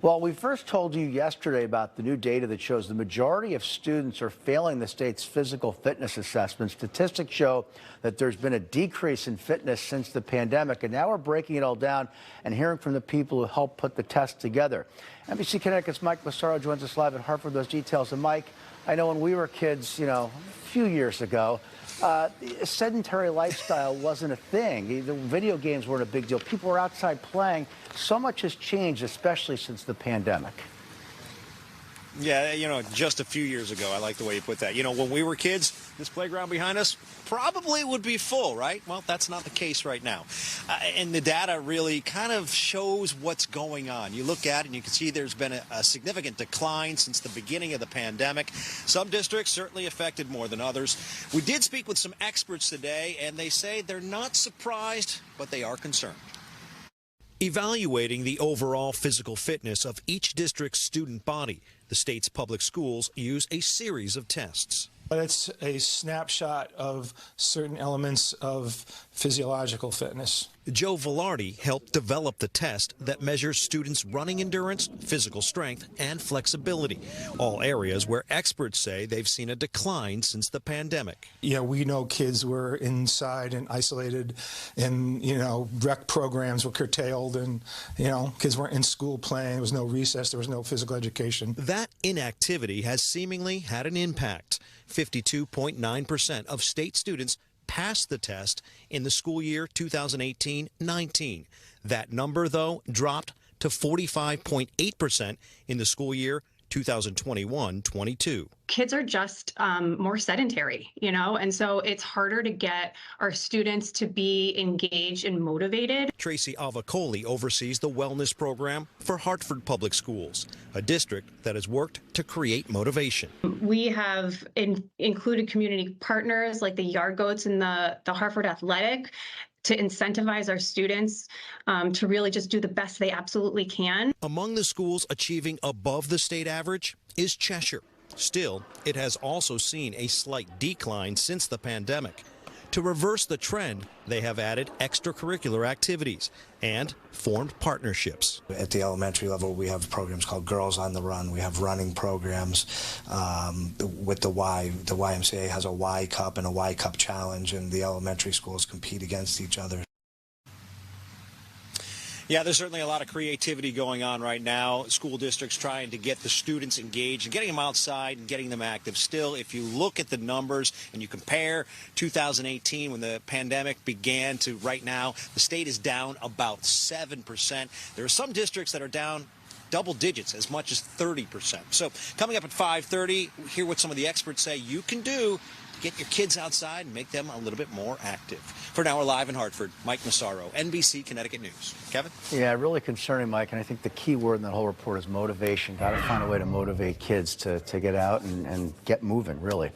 Well, we first told you yesterday about the new data that shows the majority of students are failing the state's physical fitness assessment. Statistics show that there's been a decrease in fitness since the pandemic, and now we're breaking it all down and hearing from the people who helped put the test together. NBC Connecticut's Mike Massaro joins us live at Hartford with those details. And Mike, I know when we were kids, a few years ago, a sedentary lifestyle wasn't a thing. The video games weren't a big deal. People were outside playing. So much has changed, especially since the pandemic. Yeah, just a few years ago, I like the way you put that. When we were kids, this playground behind us probably would be full, right? Well, that's not the case right now. And the data really kind of shows what's going on. You look at it and you can see there's been a significant decline since the beginning of the pandemic. Some districts certainly affected more than others. We did speak with some experts today, and they say they're not surprised, but they are concerned. Evaluating the overall physical fitness of each district's student body, the state's public schools use a series of tests. It's a snapshot of certain elements of physiological fitness. Joe Velarde helped develop the test that measures students' running endurance, physical strength, and flexibility, all areas where experts say they've seen a decline since the pandemic. We know kids were inside and isolated, and, rec programs were curtailed, and, kids weren't in school playing. There was no recess. There was no physical education. That inactivity has seemingly had an impact. 52.9% of state students passed the test in the school year 2018-19. That number, though, dropped to 45.8% in the school year 2021-22. Kids are just more sedentary, and so it's harder to get our students to be engaged and motivated. Tracy Avacoli oversees the wellness program for Hartford Public Schools, a district that has worked to create motivation. We have included community partners like the Yard Goats and the Hartford Athletic to incentivize our students to really just do the best they absolutely can. Among the schools achieving above the state average is Cheshire. Still, it has also seen a slight decline since the pandemic. To reverse the trend, they have added extracurricular activities and formed partnerships. At the elementary level, we have programs called Girls on the Run. We have running programs with the Y. The YMCA has a Y Cup and a Y Cup Challenge, and the elementary schools compete against each other. Yeah, there's certainly a lot of creativity going on right now. School districts trying to get the students engaged and getting them outside and getting them active. Still, if you look at the numbers and you compare 2018 when the pandemic began to right now, the state is down about 7%. There are some districts that are down double digits, as much as 30%. So coming up at 5:30, hear what some of the experts say you can do to get your kids outside and make them a little bit more active. For now, we're live in Hartford. Mike Massaro, NBC Connecticut News. Kevin? Yeah, really concerning, Mike. And I think the key word in that whole report is motivation. Got to find a way to motivate kids to get out and get moving, really.